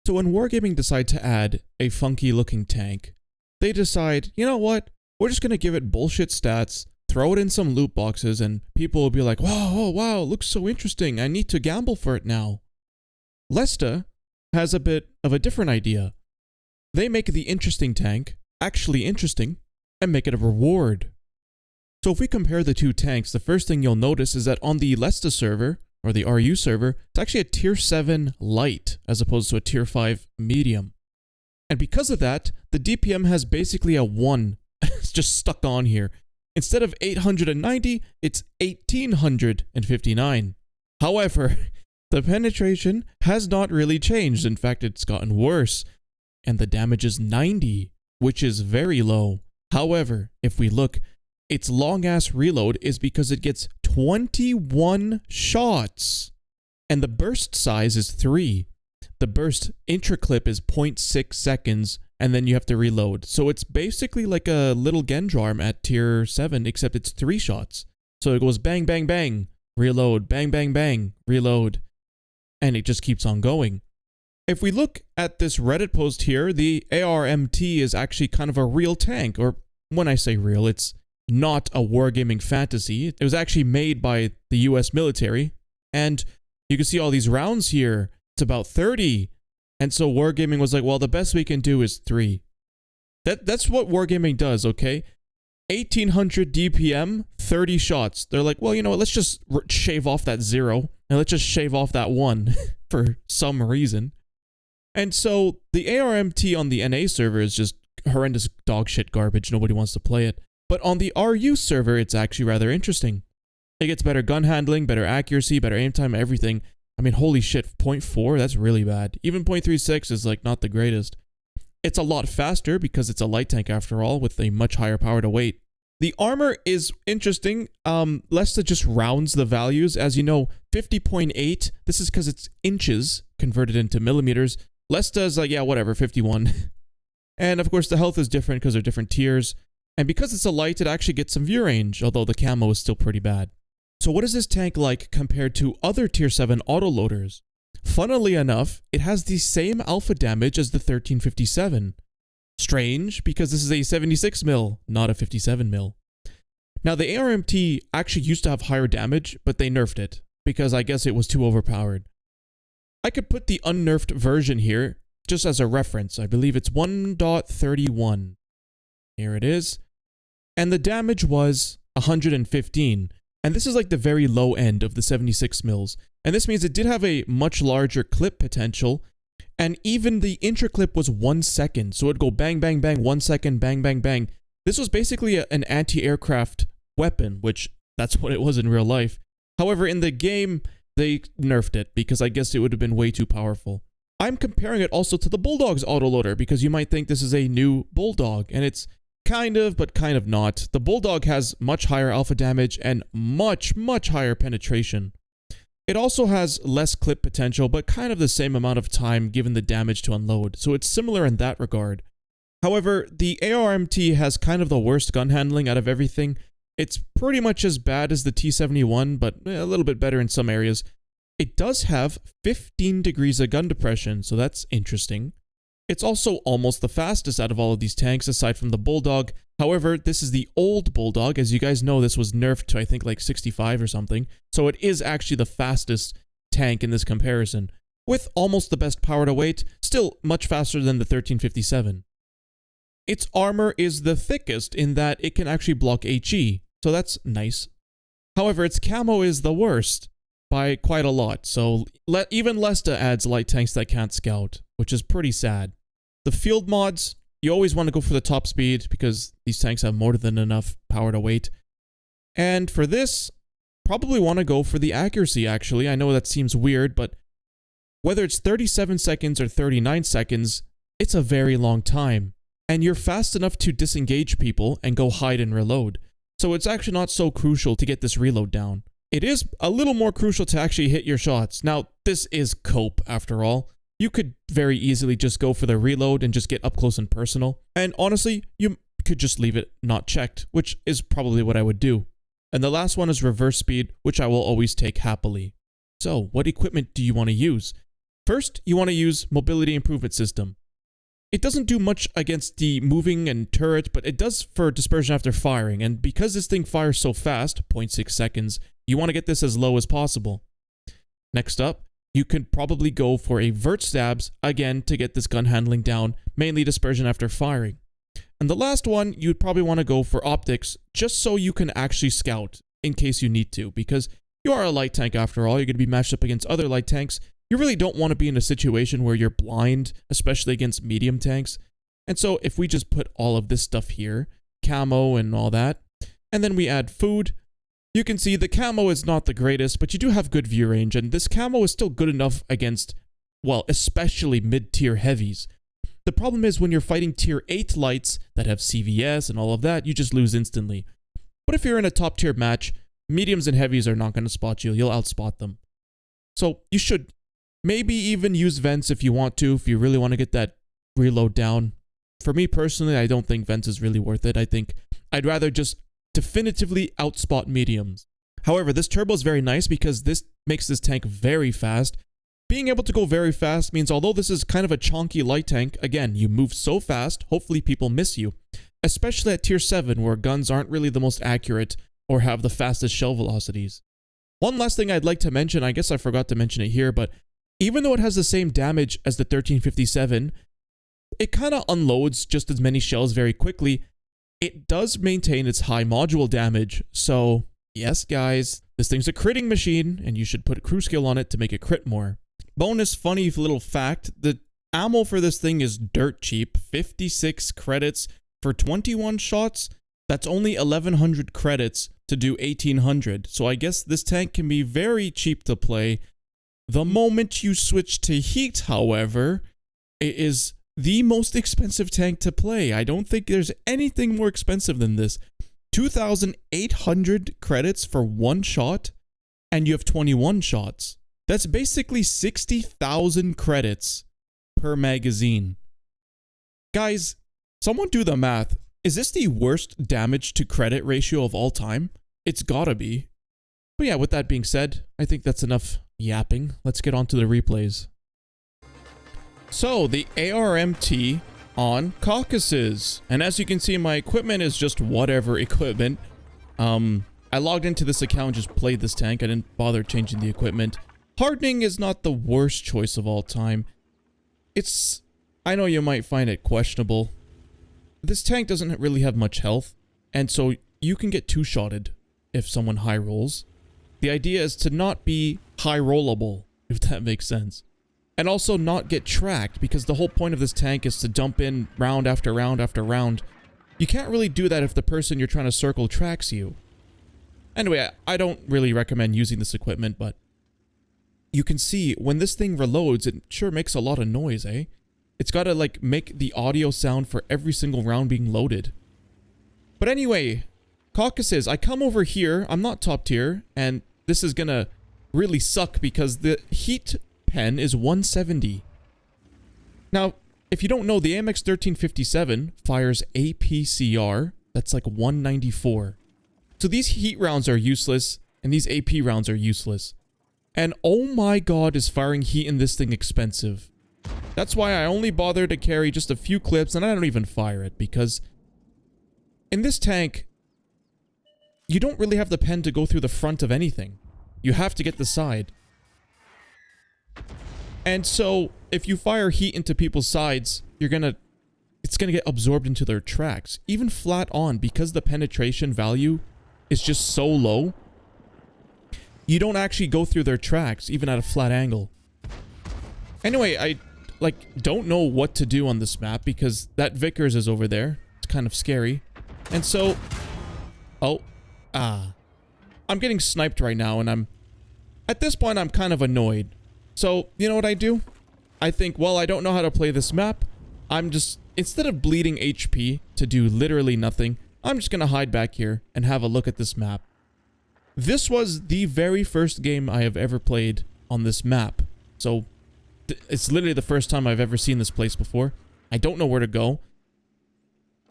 So when Wargaming decide to add a funky looking tank, they decide, you know what, we're just going to give it bullshit stats, throw it in some loot boxes, and people will be like, wow, oh, wow, it looks so interesting, I need to gamble for it now. Lesta has a bit of a different idea. They make the interesting tank actually interesting and make it a reward. So if we compare the two tanks, the first thing you'll notice is that on the Lesta server, or the RU server, it's actually a tier 7 light as opposed to a tier 5 medium. And because of that, the DPM has basically a 1. It's just stuck on here. Instead of 890, it's 1859. However, the penetration has not really changed. In fact, it's gotten worse. And the damage is 90, which is very low. However, if we look, its long-ass reload is because it gets 21 shots. And the burst size is 3. The burst intra-clip is 0.6 seconds, and then you have to reload. So it's basically like a little Gendrarm at tier 7, except it's 3 shots. So it goes bang, bang, bang, reload, bang, bang, bang, reload. And it just keeps on going. If we look at this Reddit post here, the ARMT is actually kind of a real tank. Or when I say real, it's not a wargaming fantasy. It was actually made by the US military. And you can see all these rounds here. It's about 30. And so Wargaming was like, well, the best we can do is 3. That's what Wargaming does, okay? 1800 DPM, 30 shots. They're like, well, you know what? Let's just shave off that 0. And let's just shave off that 1 for some reason. And so the ARMT on the NA server is just horrendous dog shit garbage. Nobody wants to play it. But on the RU server, it's actually rather interesting. It gets better gun handling, better accuracy, better aim time, everything. I mean, holy shit, 0.4, that's really bad. Even 0.36 is like not the greatest. It's a lot faster because it's a light tank after all, with a much higher power to weight. The armor is interesting. Lesta just rounds the values. As you know, 50.8, this is because it's inches converted into millimeters. Lesta is like, yeah, whatever, 51. And of course, the health is different because they're different tiers. And because it's a light, it actually gets some view range, although the camo is still pretty bad. So what is this tank like compared to other tier 7 autoloaders? Funnily enough, it has the same alpha damage as the 1357. Strange, because this is a 76 mil, not a 57 mil. Now the ARMT actually used to have higher damage, but they nerfed it, because I guess it was too overpowered. I could put the unnerfed version here, just as a reference. I believe it's 1.31. Here it is. And the damage was 115. And this is like the very low end of the 76 mils. And this means it did have a much larger clip potential. And even the intra clip was 1 second. So it'd go bang, bang, bang, 1 second, bang, bang, bang. This was basically an anti-aircraft weapon, which that's what it was in real life. However, in the game, they nerfed it because I guess it would have been way too powerful. I'm comparing it also to the Bulldog's autoloader because you might think this is a new Bulldog, and it's kind of, but kind of not. The Bulldog has much higher alpha damage and much, much higher penetration. It also has less clip potential, but kind of the same amount of time given the damage to unload, so it's similar in that regard. However, the ARMT has kind of the worst gun handling out of everything. It's pretty much as bad as the T71, but a little bit better in some areas. It does have 15 degrees of gun depression, so that's interesting. It's also almost the fastest out of all of these tanks aside from the Bulldog. However, this is the old Bulldog. As you guys know, this was nerfed to I think like 65 or something. So it is actually the fastest tank in this comparison. With almost the best power to weight, still much faster than the 1357. Its armor is the thickest in that it can actually block HE, so that's nice. However, its camo is the worst by quite a lot, so even Lesta adds light tanks that can't scout, which is pretty sad. The field mods, you always want to go for the top speed because these tanks have more than enough power to weight. And for this, probably want to go for the accuracy actually. I know that seems weird, but whether it's 37 seconds or 39 seconds, it's a very long time. And you're fast enough to disengage people and go hide and reload. So it's actually not so crucial to get this reload down. It is a little more crucial to actually hit your shots. Now, this is cope after all. You could very easily just go for the reload and just get up close and personal. And honestly, you could just leave it not checked, which is probably what I would do. And the last one is reverse speed, which I will always take happily. So, what equipment do you want to use? First, you want to use mobility improvement system. It doesn't do much against the moving and turret, but it does for dispersion after firing, and because this thing fires so fast, 0.6 seconds, you want to get this as low as possible. Next up, you can probably go for a vert stabs, again to get this gun handling down, mainly dispersion after firing. And the last one, you'd probably want to go for optics, just so you can actually scout, in case you need to, because you are a light tank after all, you're going to be matched up against other light tanks. You really don't want to be in a situation where you're blind, especially against medium tanks. And so if we just put all of this stuff here, camo and all that, and then we add food, you can see the camo is not the greatest, but you do have good view range, and this camo is still good enough against, well, especially mid-tier heavies. The problem is when you're fighting tier 8 lights that have CVS and all of that, you just lose instantly. But if you're in a top tier match, mediums and heavies are not going to spot you, you'll outspot them. So you should maybe even use vents if you want to, if you really want to get that reload down. For me personally, I don't think vents is really worth it. I think I'd rather just definitively outspot mediums. However, this turbo is very nice because this makes this tank very fast. Being able to go very fast means although this is kind of a chonky light tank, again, you move so fast, hopefully people miss you. Especially at tier 7 where guns aren't really the most accurate or have the fastest shell velocities. One last thing I'd like to mention, I guess I forgot to mention it here, but even though it has the same damage as the 1357, it kind of unloads just as many shells very quickly. It does maintain its high module damage, so yes guys, this thing's a critting machine and you should put crew skill on it to make it crit more. Bonus funny little fact, the ammo for this thing is dirt cheap, 56 credits for 21 shots. That's only 1100 credits to do 1800, so I guess this tank can be very cheap to play. The moment you switch to heat, however, it is the most expensive tank to play. I don't think there's anything more expensive than this. 2,800 credits for one shot, and you have 21 shots. That's basically 60,000 credits per magazine. Guys, someone do the math. Is this the worst damage to credit ratio of all time? It's gotta be. But yeah, with that being said, I think that's enough yapping. Let's get on to the replays. So, the ARMT on Caucasus. And as you can see, my equipment is just whatever equipment. I logged into this account and just played this tank. I didn't bother changing the equipment. Hardening is not the worst choice of all time. I know you might find it questionable. This tank doesn't really have much health, and so you can get two-shotted if someone high rolls. The idea is to not be high rollable, if that makes sense. And also not get tracked, because the whole point of this tank is to dump in round after round after round. You can't really do that if the person you're trying to circle tracks you. Anyway, I don't really recommend using this equipment, but you can see when this thing reloads, it sure makes a lot of noise, eh? It's gotta like make the audio sound for every single round being loaded. But anyway, Caucasus, I come over here, I'm not top tier, and this is gonna really suck because the heat pen is 170. Now, if you don't know, the AMX 1357 fires APCR, that's like 194. So these heat rounds are useless, and these AP rounds are useless. And oh my god, is firing heat in this thing expensive. That's why I only bother to carry just a few clips, and I don't even fire it, because in this tank, you don't really have the pen to go through the front of anything. You have to get the side. And so, if you fire heat into people's sides, it's gonna get absorbed into their tracks. Even flat on, because the penetration value is just so low, you don't actually go through their tracks, even at a flat angle. Anyway, I don't know what to do on this map because that Vickers is over there. It's kind of scary. And so, I'm getting sniped right now, and at this point I'm kind of annoyed. So, you know what I do? I think, well, I don't know how to play this map. Instead of bleeding HP to do literally nothing, I'm just gonna hide back here and have a look at this map. This was the very first game I have ever played on this map. So, it's literally the first time I've ever seen this place before. I don't know where to go.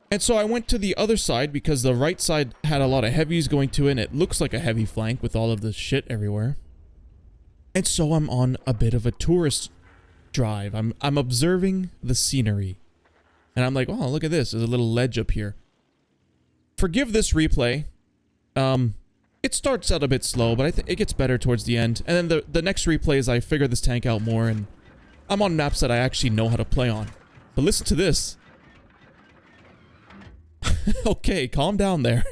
And so I went to the other side because the right side had a lot of heavies going to it, and it looks like a heavy flank with all of this shit everywhere. And so I'm on a bit of a tourist drive. I'm observing the scenery. And I'm like, oh, look at this. There's a little ledge up here. Forgive this replay. It starts out a bit slow, but I think it gets better towards the end. And then the next replay is I figure this tank out more, and I'm on maps that I actually know how to play on. But listen to this. Okay, calm down there.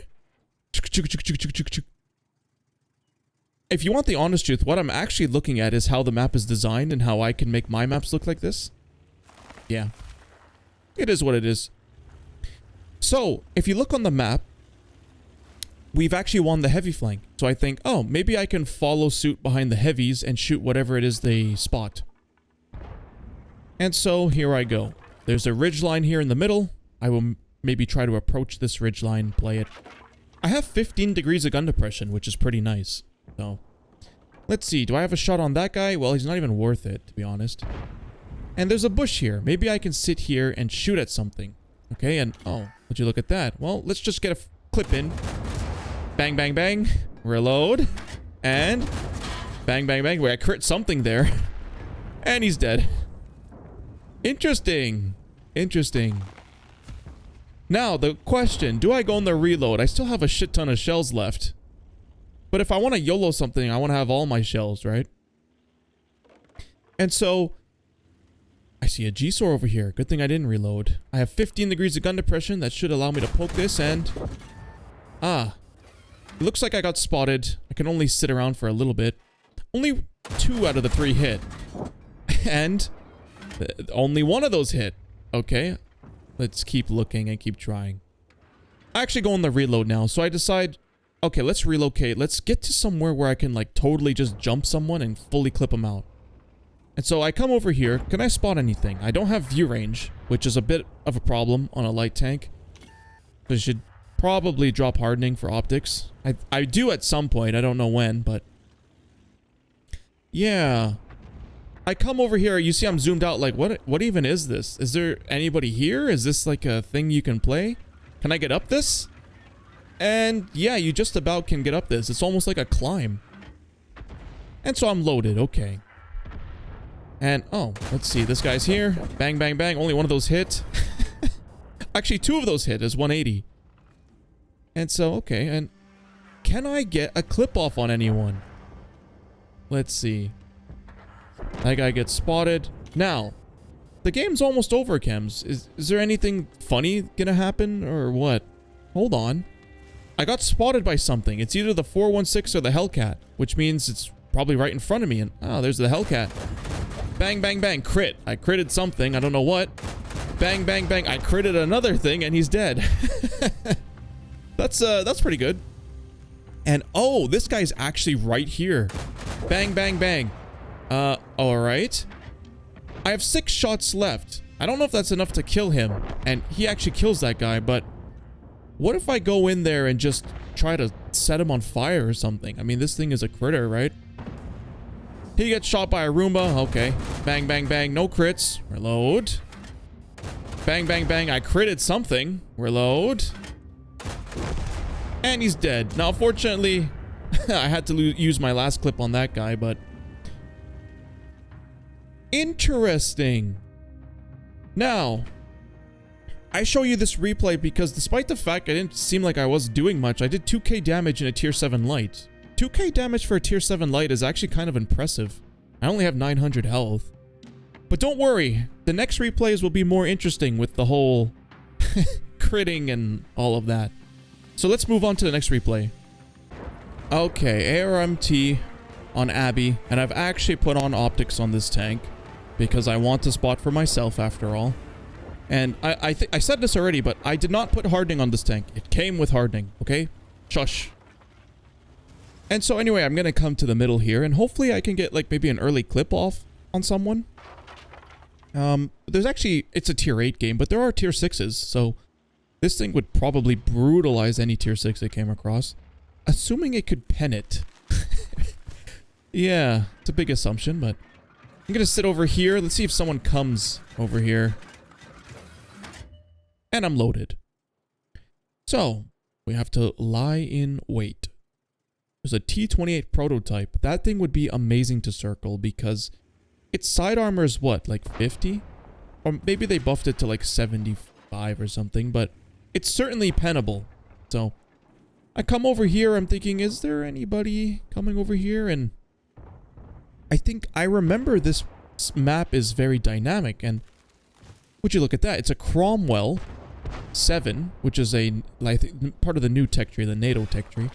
If you want the honest truth, what I'm actually looking at is how the map is designed and how I can make my maps look like this. Yeah. It is what it is. So, if you look on the map, we've actually won the heavy flank. So I think, oh, maybe I can follow suit behind the heavies and shoot whatever it is they spot. And so, here I go. There's a ridgeline here in the middle. I will maybe try to approach this ridgeline, play it. I have 15 degrees of gun depression, which is pretty nice. So, let's see. Do I have a shot on that guy? Well, he's not even worth it, to be honest. And there's a bush here. Maybe I can sit here and shoot at something. Okay, and oh, would you look at that? Well, let's just get a clip in. Bang, bang, bang. Reload. And bang, bang, bang. Wait, I crit something there. And he's dead. Interesting. Interesting. Now, the question, do I go in the reload? I still have a shit ton of shells left. But if I want to YOLO something, I want to have all my shells, right? And so, I see a G-SOAR over here. Good thing I didn't reload. I have 15 degrees of gun depression. That should allow me to poke this and... Ah. It looks like I got spotted. I can only sit around for a little bit. Only 2 out of the 3 hit. And... only 1 of those hit. Okay. Let's keep looking and keep trying. I actually go on the reload now. So I decide... Okay, let's relocate. Let's get to somewhere where I can, like, totally just jump someone and fully clip them out. And so I come over here. Can I spot anything? I don't have view range, which is a bit of a problem on a light tank. So I should probably drop hardening for optics. I do at some point. I don't know when, but... Yeah. I come over here. You see I'm zoomed out. Like, what even is this? Is there anybody here? Is this like a thing you can play? Can I get up this? And yeah, you just about can get up this. It's almost like a climb. And so I'm loaded. Okay. And, oh, let's see. This guy's here. Bang, bang, bang. Only one of those hit. Actually, 2 of those hit is 180. And so, okay. And can I get a clip off on anyone? Let's see. That guy gets spotted. Now, the game's almost over, Chems. Is there anything funny gonna happen or what? Hold on. I got spotted by something. It's either the 416 or the Hellcat, which means it's probably right in front of me. And oh, there's the Hellcat. Bang, bang, bang. Crit. I critted something. I don't know what. Bang, bang, bang. I critted another thing and he's dead. That's pretty good. And oh, this guy's actually right here. Bang, bang, bang. Alright. I have 6 shots left. I don't know if that's enough to kill him. And he actually kills that guy, but what if I go in there and just try to set him on fire or something? I mean, this thing is a critter, right? He gets shot by a Roomba. Okay. Bang, bang, bang. No crits. Reload. Bang, bang, bang. I critted something. Reload. And he's dead. Now, fortunately, I had to use my last clip on that guy, but... Interesting. Now, I show you this replay because despite the fact I didn't seem like I was doing much, I did 2k damage in a tier 7 light. 2k damage for a tier 7 light is actually kind of impressive. I only have 900 health. But don't worry, the next replays will be more interesting with the whole critting and all of that. So let's move on to the next replay. Okay, ARMT on Abby, and I've actually put on optics on this tank because I want to spot for myself after all. And I said this already, but I did not put hardening on this tank. It came with hardening, okay? Shush. And so anyway, I'm going to come to the middle here, and hopefully I can get like maybe an early clip off on someone. There's actually, it's a tier 8 game, but there are tier 6s, so this thing would probably brutalize any tier 6 it came across. Assuming it could pen it. Yeah, it's a big assumption, but I'm going to sit over here. Let's see if someone comes over here. And I'm loaded. So, we have to lie in wait. There's a T-28 prototype. That thing would be amazing to circle because its side armor is what, like 50? Or maybe they buffed it to like 75 or something, but it's certainly pennable. So I come over here, I'm thinking, is there anybody coming over here? And I think I remember this map is very dynamic, and would you look at that? It's a Cromwell 7, which is a like part of the new tech tree, the NATO tech tree.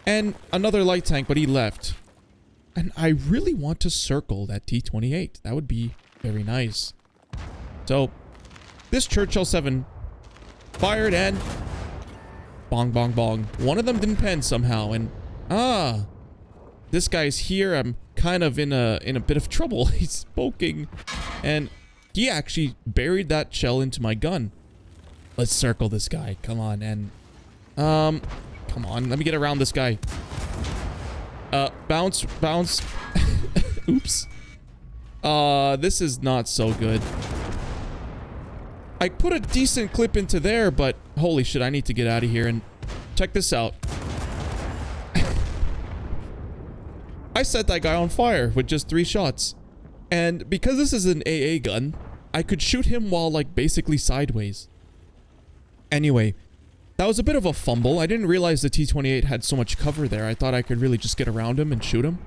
And another light tank, but he left. And I really want to circle that T-28. That would be very nice. So, this Churchill 7 fired and bong, bong, bong. One of them didn't pen somehow, and this guy's here. I'm kind of in a bit of trouble. He's poking, and he actually buried that shell into my gun. Let's circle this guy. Come on, and come on. Let me get around this guy. Bounce, bounce. Oops. This is not so good. I put a decent clip into there, but holy shit, I need to get out of here. And check this out. I set that guy on fire with just 3 shots. And because this is an AA gun, I could shoot him while like basically sideways. Anyway, that was a bit of a fumble. I didn't realize the T-28 had so much cover there. I thought I could really just get around him and shoot him.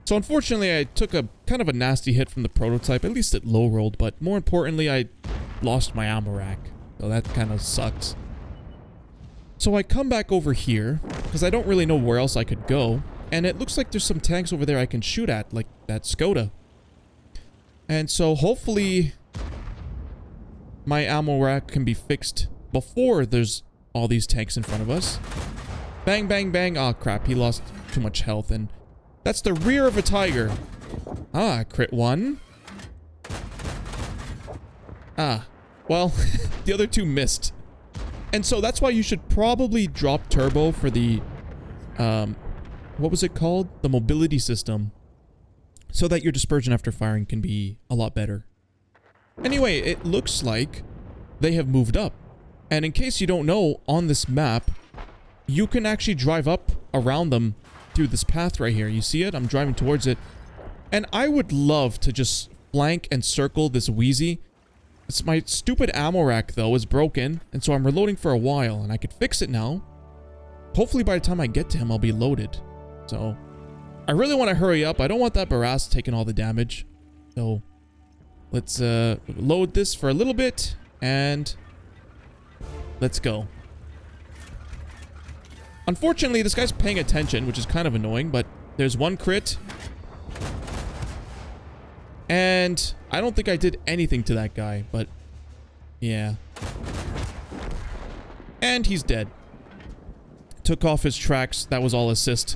So unfortunately, I took a kind of a nasty hit from the prototype. At least it low rolled, but more importantly, I lost my ammo rack. So that kind of sucks. So I come back over here because I don't really know where else I could go. And it looks like there's some tanks over there I can shoot at, like that Skoda. And so hopefully my ammo rack can be fixed before there's all these tanks in front of us. Bang, bang, bang. Oh, crap. He lost too much health. And that's the rear of a Tiger. Ah, crit 1. Ah, well, the other 2 missed. And so that's why you should probably drop turbo for the, what was it called? The mobility system. So that your dispersion after firing can be a lot better. Anyway, it looks like they have moved up. And in case you don't know, on this map, you can actually drive up around them through this path right here. You see it? I'm driving towards it. And I would love to just flank and circle this Wheezy. It's my stupid ammo rack, though, is broken. And so I'm reloading for a while, and I could fix it now. Hopefully by the time I get to him, I'll be loaded. So I really want to hurry up. I don't want that Barras taking all the damage. So let's load this for a little bit, and let's go. Unfortunately, this guy's paying attention, which is kind of annoying, but there's 1 crit. And I don't think I did anything to that guy, but yeah. And he's dead. Took off his tracks. That was all assist.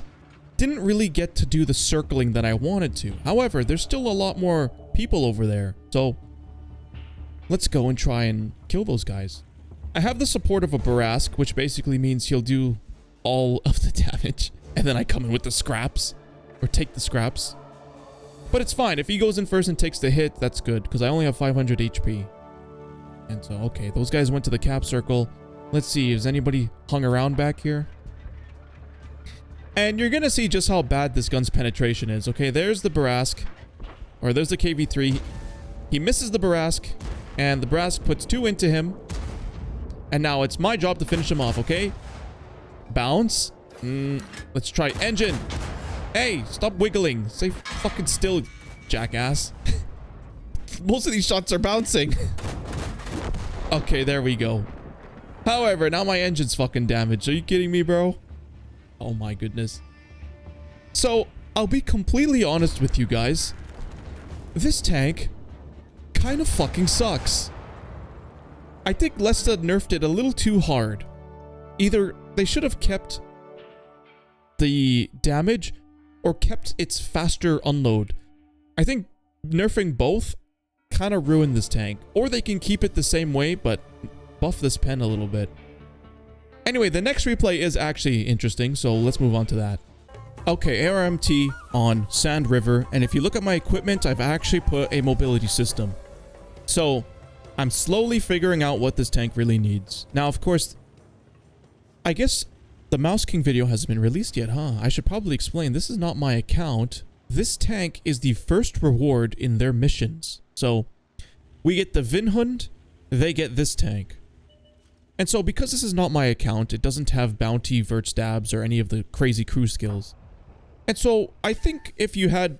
Didn't really get to do the circling that I wanted to. However, there's still a lot more people over there. So let's go and try and kill those guys. I have the support of a Barask, which basically means he'll do all of the damage. And then I come in with the scraps. Or take the scraps. But it's fine. If he goes in first and takes the hit, that's good. Because I only have 500 HP. And so, okay. Those guys went to the cap circle. Let's see. Is anybody hung around back here? And you're going to see just how bad this gun's penetration is. Okay, there's the Barask. Or there's the KV-3. He misses the Barask. And the Barask puts 2 into him. And now it's my job to finish him off, okay? Bounce. Let's try engine. Hey, stop wiggling. Stay fucking still, jackass. Most of these shots are bouncing. Okay, there we go. However, now my engine's fucking damaged. Are you kidding me, bro? Oh my goodness. So, I'll be completely honest with you guys. This tank kind of fucking sucks. I think Lesta nerfed it a little too hard. Either they should have kept the damage or kept its faster unload. I think nerfing both kind of ruined this tank. Or they can keep it the same way, but buff this pen a little bit. Anyway, the next replay is actually interesting, so let's move on to that. Okay, ARMT on Sand River, and if you look at my equipment, I've actually put a mobility system. So, I'm slowly figuring out what this tank really needs. Now, of course, I guess the Mouse King video hasn't been released yet, huh? I should probably explain, this is not my account. this tank is the first reward in their missions. So we get the Vinhund, they get this tank. And so because this is not my account, it doesn't have bounty, vert stabs, or any of the crazy crew skills. And so I think if you had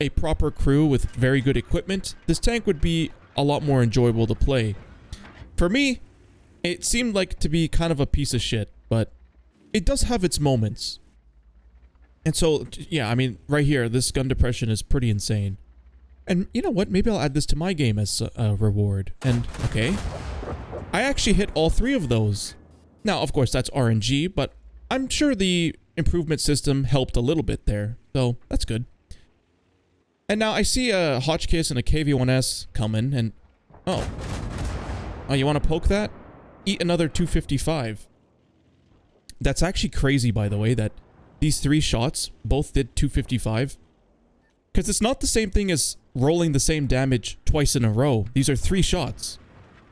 a proper crew with very good equipment, this tank would be a lot more enjoyable to play. For me, it seemed like to be kind of a piece of shit, but it does have its moments. And so, yeah, I mean, right here, this gun depression is pretty insane. And you know what? Maybe I'll add this to my game as a reward. And, okay. I actually hit all 3 of those. Now, of course, that's RNG, but I'm sure the improvement system helped a little bit there. So, that's good. And now I see a Hotchkiss and a KV-1S coming, and... Oh. Oh, you want to poke that? Eat another 255. That's actually crazy, by the way, that these 3 shots both did 255. Because it's not the same thing as rolling the same damage twice in a row. These are 3 shots.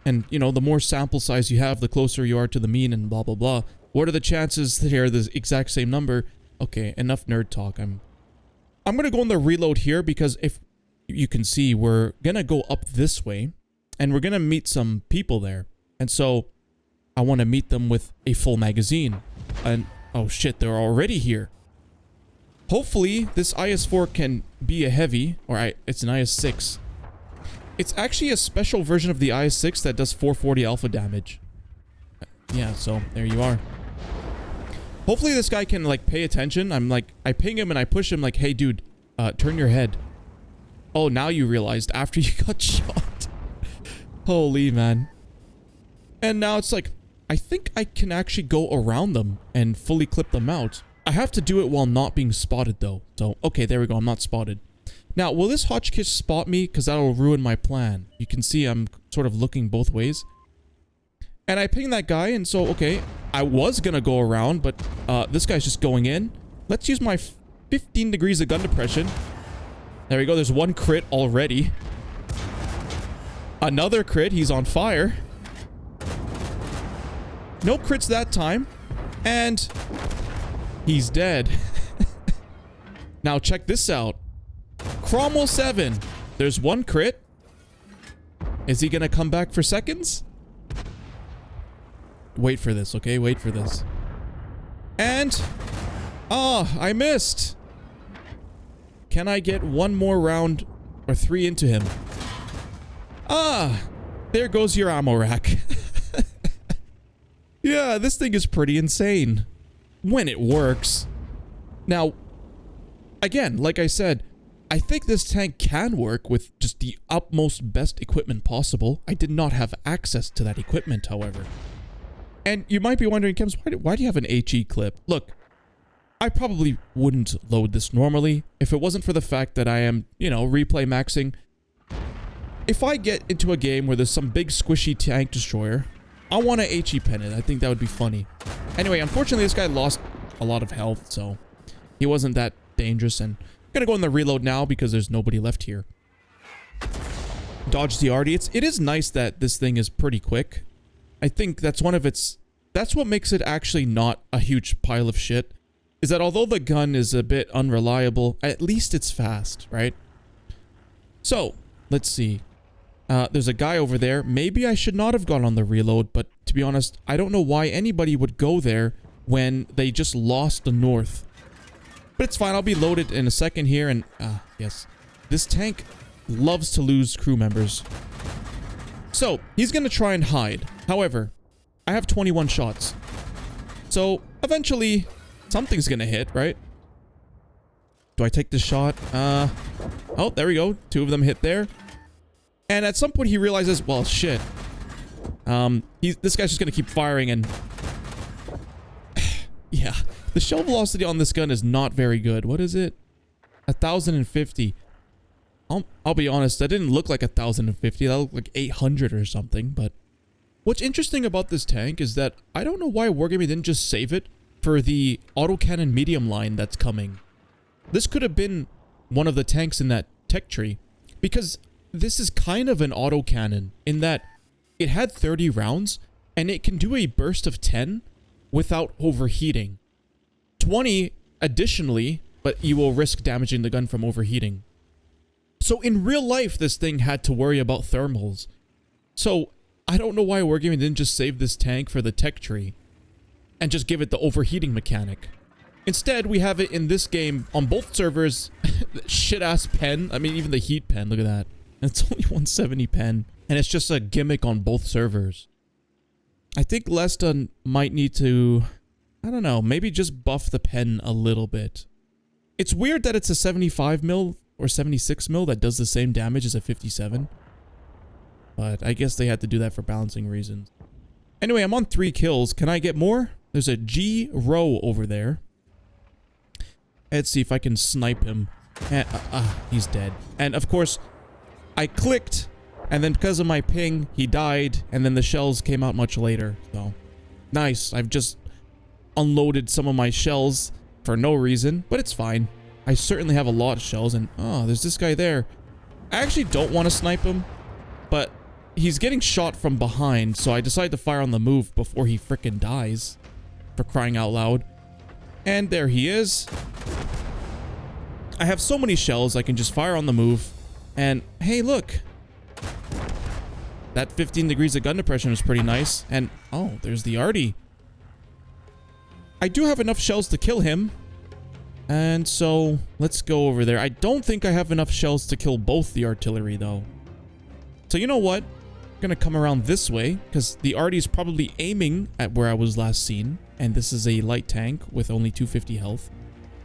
And, you know, the more sample size you have, the closer you are to the mean and blah, blah, blah. What are the chances that they're the exact same number? Okay, enough nerd talk. I'm going to go in the reload here because if you can see, we're going to go up this way. And we're going to meet some people there. And so I want to meet them with a full magazine. And, oh shit, they're already here. Hopefully, this IS-4 can be a heavy, or it's an IS-6. It's actually a special version of the IS-6 that does 440 alpha damage. Yeah, so there you are. Hopefully this guy can, like, pay attention. I ping him and I push him like, hey, dude, turn your head. Oh, now you realized after you got shot. Holy, man. And now it's like, I think I can actually go around them and fully clip them out. I have to do it while not being spotted, though. So, okay, there we go. I'm not spotted. Now, will this Hotchkiss spot me? Because that'll ruin my plan. You can see I'm sort of looking both ways. And I ping that guy, and so, okay, I was gonna go around, but this guy's just going in. Let's use my 15 degrees of gun depression. There we go. There's 1 crit already. Another crit. He's on fire. No crits that time. And he's dead. Now check this out. Cromwell 7. There's 1 crit. Is he gonna come back for seconds? Wait for this, okay? Wait for this. And... oh, I missed. Can I get 1 more round or 3 into him? Ah! There goes your ammo rack. Yeah, this thing is pretty insane. When it works. Now, again, like I said, I think this tank can work with just the utmost best equipment possible. I did not have access to that equipment, however. And you might be wondering, Chems, why do you have an HE clip? Look, I probably wouldn't load this normally if it wasn't for the fact that I am, you know, replay maxing. If I get into a game where there's some big squishy tank destroyer, I want to HE pen it. I think that would be funny. Anyway, unfortunately, this guy lost a lot of health, so he wasn't that dangerous. And I'm going to go in the reload now because there's nobody left here. Dodge the arty. It is nice that this thing is pretty quick. I think that's one of its... that's what makes it actually not a huge pile of shit. Is that although the gun is a bit unreliable, at least it's fast, right? So, let's see. There's a guy over there. Maybe I should not have gone on the reload, but to be honest, I don't know why anybody would go there when they just lost the north. But it's fine. I'll be loaded in a second here, and... yes. This tank loves to lose crew members. So, he's gonna try and hide. However, I have 21 shots. So, eventually, something's gonna hit, right? Do I take this shot? Oh, there we go. 2 of them hit there. And at some point he realizes, well, shit. This guy's just gonna keep firing and... yeah. The shell velocity on this gun is not very good. What is it? 1,050. I'll be honest, that didn't look like 1,050. That looked like 800 or something, but... what's interesting about this tank is that I don't know why Wargaming didn't just save it for the autocannon medium line that's coming. This could have been one of the tanks in that tech tree, because this is kind of an autocannon in that it had 30 rounds and it can do a burst of 10 without overheating. 20 additionally but you will risk damaging the gun from overheating. So in real life, this thing had to worry about thermals. So I don't know why Wargaming didn't just save this tank for the tech tree and just give it the overheating mechanic. Instead, we have it in this game on both servers. Shit-ass pen. I mean, even the heat pen. Look at that. And it's only 170 pen. And it's just a gimmick on both servers. I think Lesta might need to, I don't know, maybe just buff the pen a little bit. It's weird that it's a 75 mil or 76 mil that does the same damage as a 57. But I guess they had to do that for balancing reasons. Anyway, I'm on 3 kills. Can I get more? There's a G row over there. Let's see if I can snipe him. He's dead. And of course, I clicked, and then because of my ping, he died, and then the shells came out much later. So, nice. I've just unloaded some of my shells for no reason, but it's fine. I certainly have a lot of shells, and oh, there's this guy there. I actually don't want to snipe him, but he's getting shot from behind, so I decided to fire on the move before he frickin' dies. For crying out loud. And there he is. I have so many shells, I can just fire on the move. And hey, look. That 15 degrees of gun depression was pretty nice. And oh, there's the arty. I do have enough shells to kill him. And so, let's go over there. I don't think I have enough shells to kill both the artillery, though. So you know what? I'm gonna come around this way, because the arty is probably aiming at where I was last seen. And this is a light tank with only 250 health.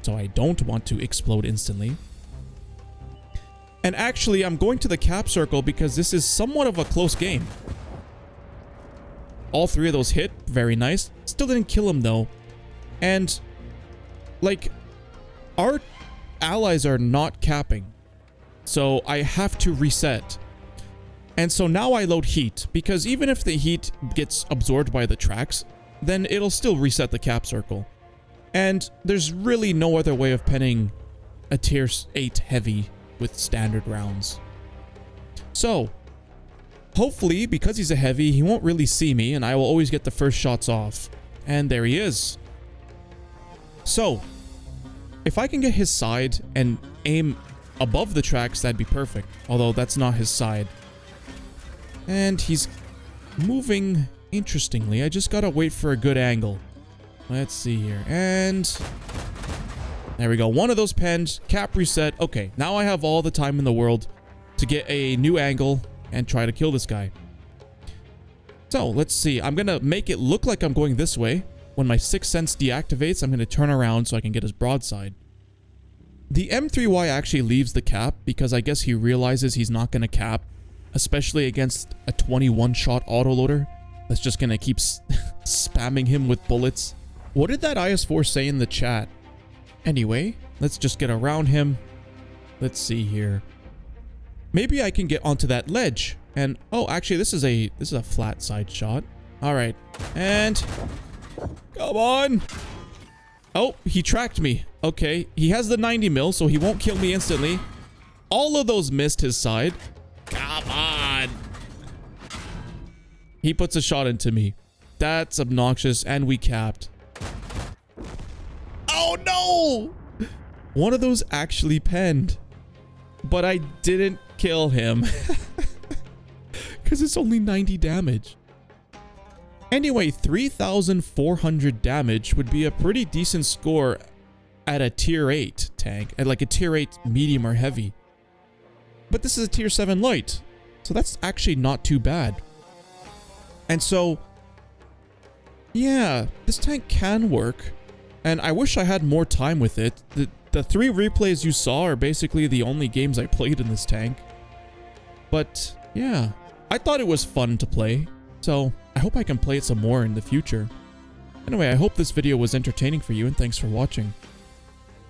So I don't want to explode instantly. And actually, I'm going to the cap circle because this is somewhat of a close game. All 3 of those hit. Very nice. Still didn't kill him, though. And, like, our allies are not capping. So I have to reset. And so now I load heat, because even if the heat gets absorbed by the tracks, then it'll still reset the cap circle. And there's really no other way of penning a tier 8 heavy with standard rounds. So, hopefully, because he's a heavy, he won't really see me, and I will always get the first shots off. And there he is. So, if I can get his side and aim above the tracks, that'd be perfect. Although, that's not his side. And he's moving interestingly. I just gotta wait for a good angle. Let's see here. And there we go. One of those penned. Cap reset. Okay, now I have all the time in the world to get a new angle and try to kill this guy. So, let's see. I'm gonna make it look like I'm going this way. When my 6th sense deactivates, I'm gonna turn around so I can get his broadside. The M3Y actually leaves the cap because I guess he realizes he's not gonna cap, especially against a 21 shot autoloader that's just gonna keep spamming him with bullets. What did that IS-4 say in the chat? Anyway, let's just get around him. Let's see here. Maybe I can get onto that ledge. And oh, actually, this is a flat side shot. All right, and come on. Oh, he tracked me. Okay, he has the 90 mil, so he won't kill me instantly. All of those missed his side. Come on. He puts a shot into me. That's obnoxious, and we capped. Oh no! One of those actually penned. But I didn't kill him. Because it's only 90 damage. Anyway, 3,400 damage would be a pretty decent score at a tier 8 tank. At like a tier 8 medium or heavy. But this is a tier 7 light. So that's actually not too bad. And so, yeah, this tank can work. And I wish I had more time with it. The 3 replays you saw are basically the only games I played in this tank. But, yeah, I thought it was fun to play. So, I hope I can play it some more in the future. Anyway, I hope this video was entertaining for you, and thanks for watching.